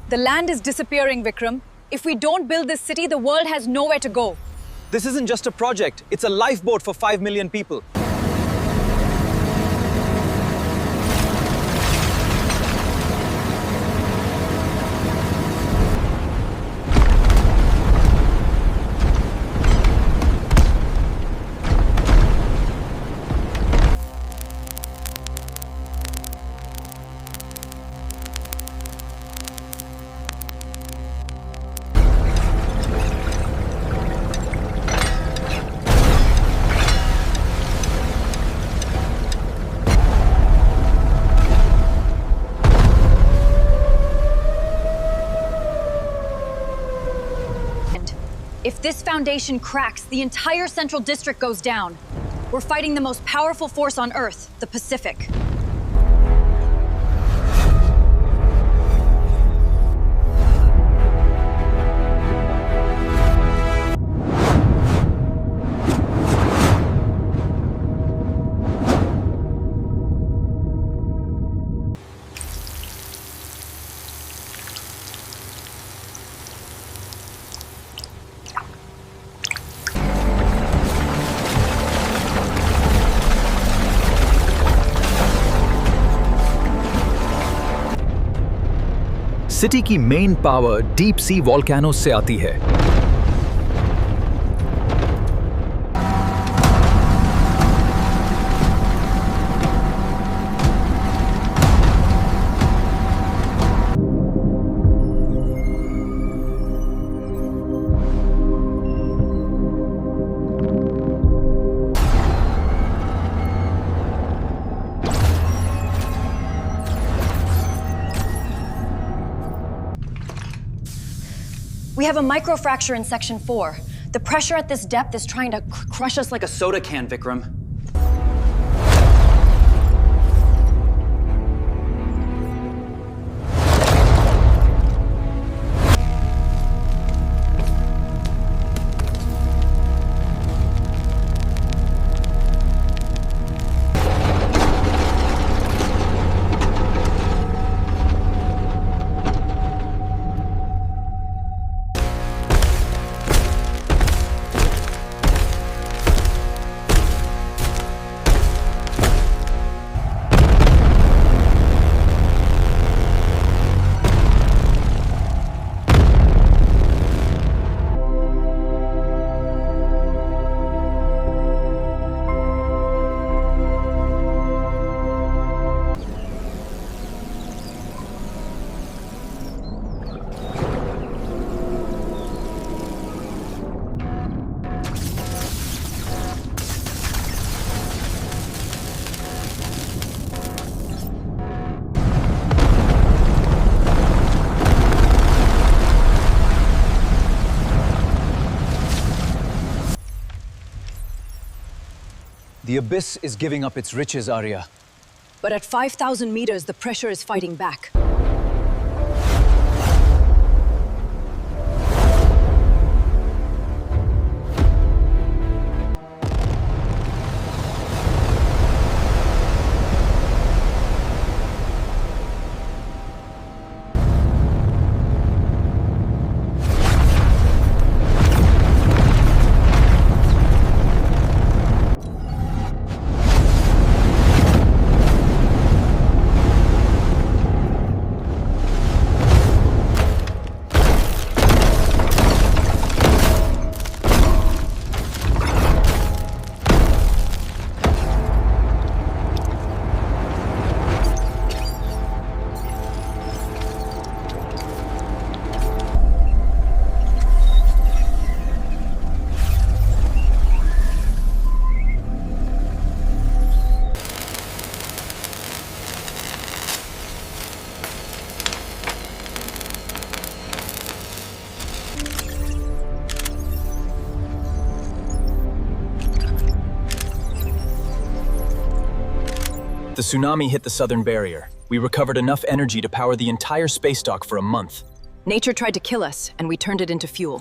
The land is disappearing, Vikram. If we don't build this city, the world has nowhere to go. This isn't just a project, it's a lifeboat for 5 million people. If this foundation cracks, the entire central district goes down. We're fighting the most powerful force on Earth, the Pacific. City की main power deep sea volcano से आती है। We have a microfracture in Section 4. The pressure at this depth is trying to crush us like A soda can, Vikram. The abyss is giving up its riches, Arya. But at 5,000 meters, the pressure is fighting back. The tsunami hit the southern barrier. We recovered enough energy to power the entire space dock for a month. Nature tried to kill us, and we turned it into fuel.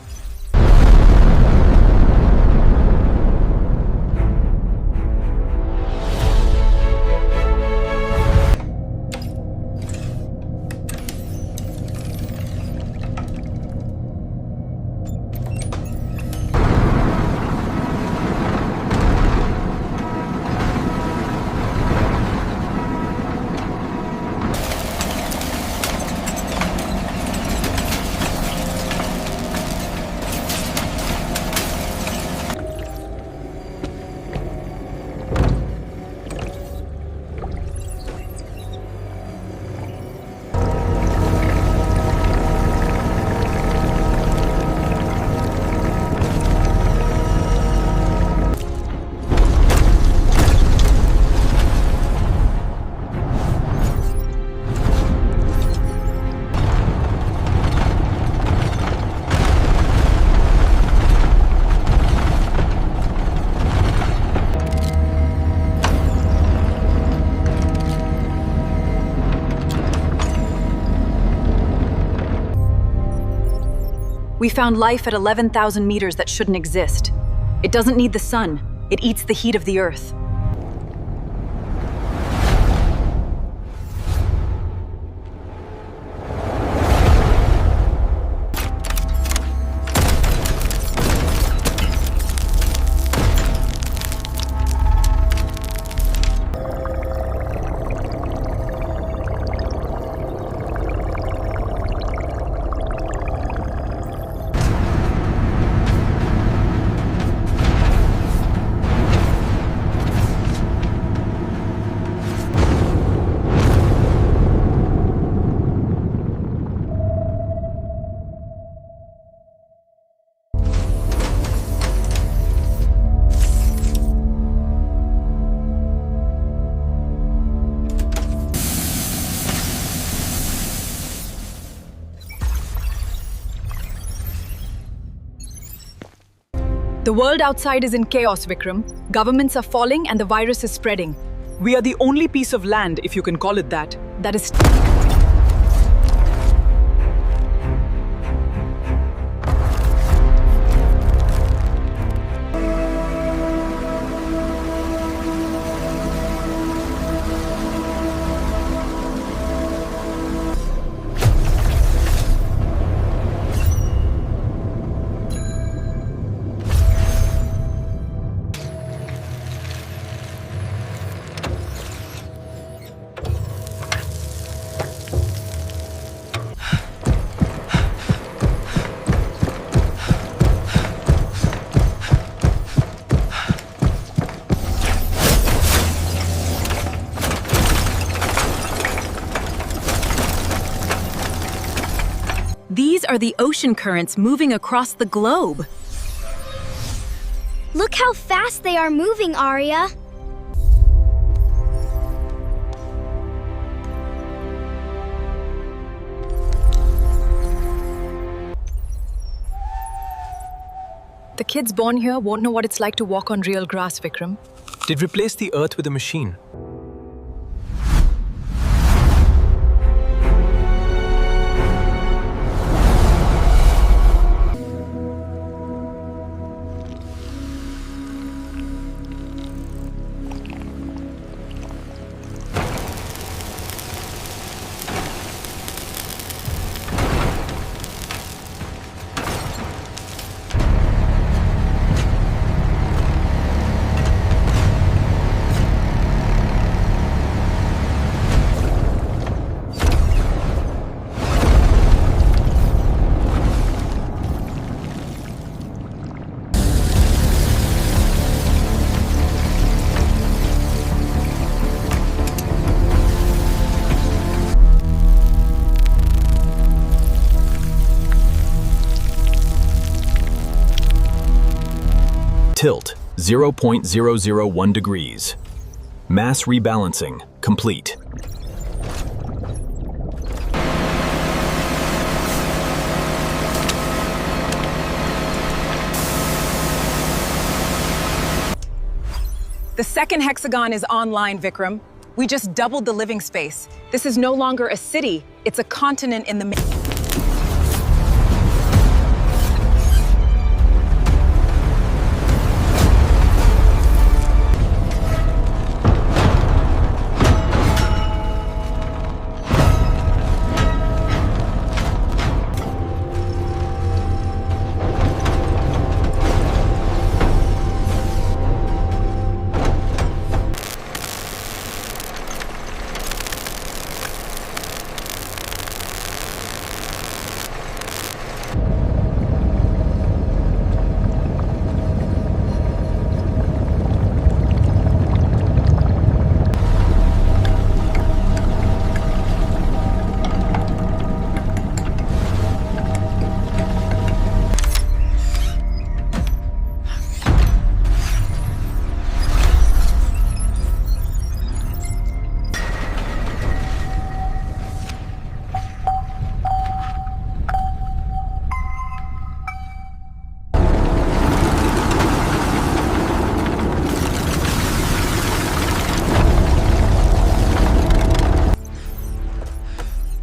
We found life at 11,000 meters that shouldn't exist. It doesn't need the sun. It eats the heat of the Earth. The world outside is in chaos, Vikram. Governments are falling and the virus is spreading. We are the only piece of land, if you can call it that. That is... These are the ocean currents moving across the globe. Look how fast they are moving, Arya. The kids born here won't know what it's like to walk on real grass, Vikram. Did replace the Earth with a machine. Tilt 0.001 degrees. Mass rebalancing complete. The second hexagon is online, Vikram. We just doubled the living space. This is no longer a city, it's a continent in the...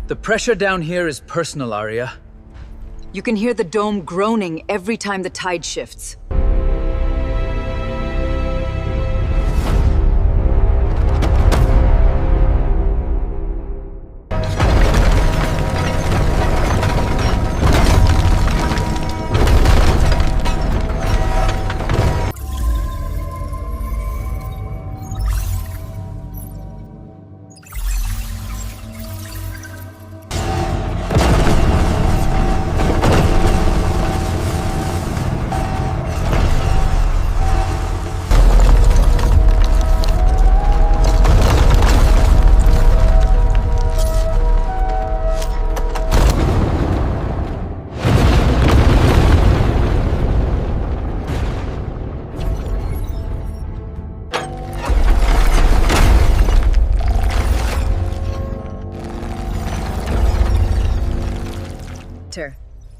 The pressure down here is personal, Arya. You can hear the dome groaning every time the tide shifts.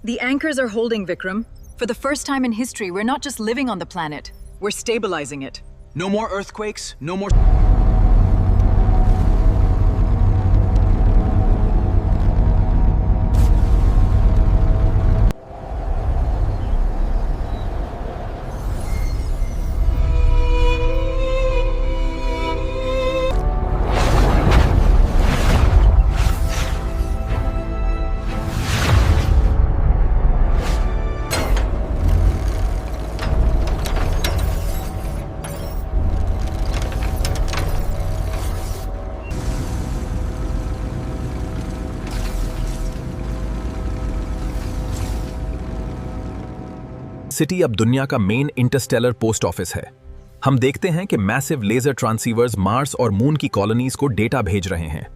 The anchors are holding, Vikram. For the first time in history, we're not just living on the planet, we're stabilizing it. No more earthquakes, no more... city अब दुनिया का main Interstellar post office है। हम देखते हैं कि massive laser ट्रांसीवर्स Mars और moon की कॉलोनीज को डेटा भेज रहे हैं।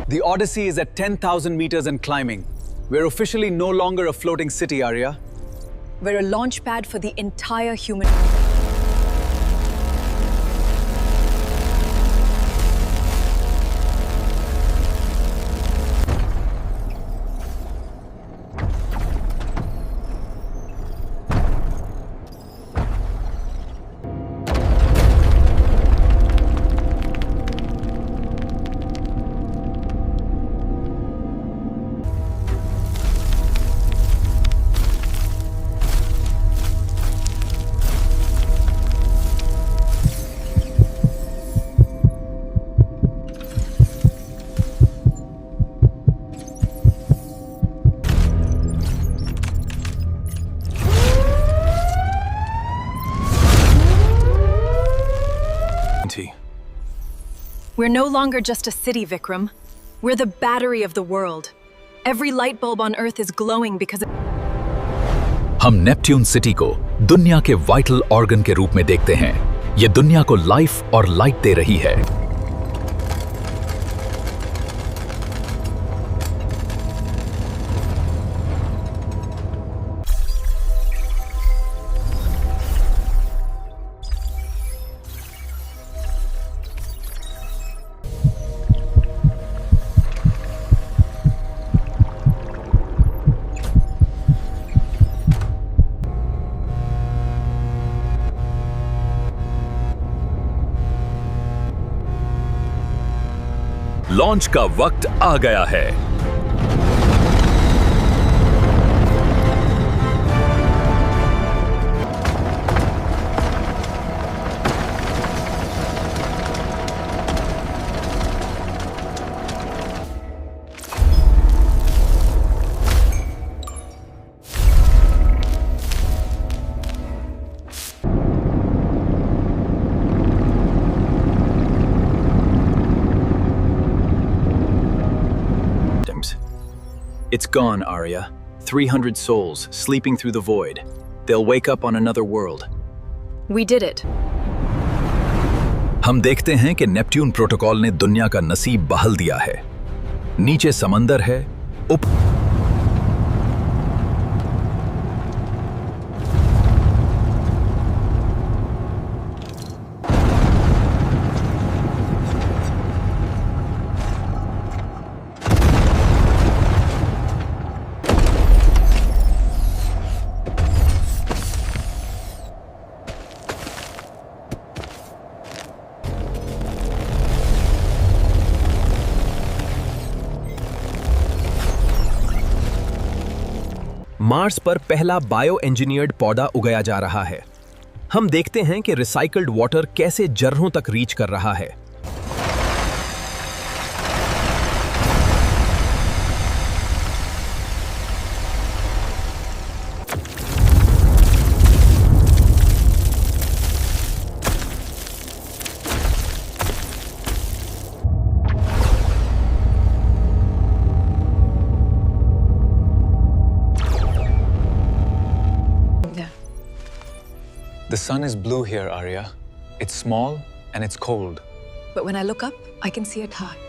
The Odyssey is at 10,000 meters and climbing. We're officially no longer a floating city, Arya. We're a launch pad for the entire human... We're no longer just a city, Vikram. We're the battery of the world. Every light bulb on Earth is glowing because of... हम Neptune city को दुनिया के vital organ के रूप में देखते हैं। ये दुनिया को लाइफ और लाइट दे रही है। लॉन्च का वक्त आ गया है। It's gone, Arya. 300 souls sleeping through the void. They'll wake up on another world. We did it. हम देखते हैं कि नेपट्यून प्रोटोकॉल ने दुनिया का नसीब बहल दिया है। नीचे समंदर है, मार्स पर पहला बायो इंजीनियर्ड पौधा उगाया जा रहा है। हम देखते हैं कि रिसाइकल्ड वाटर कैसे जर्रों तक रीच कर रहा है। The sun is blue here, Arya. It's small and it's cold. But when I look up, I can see it hot.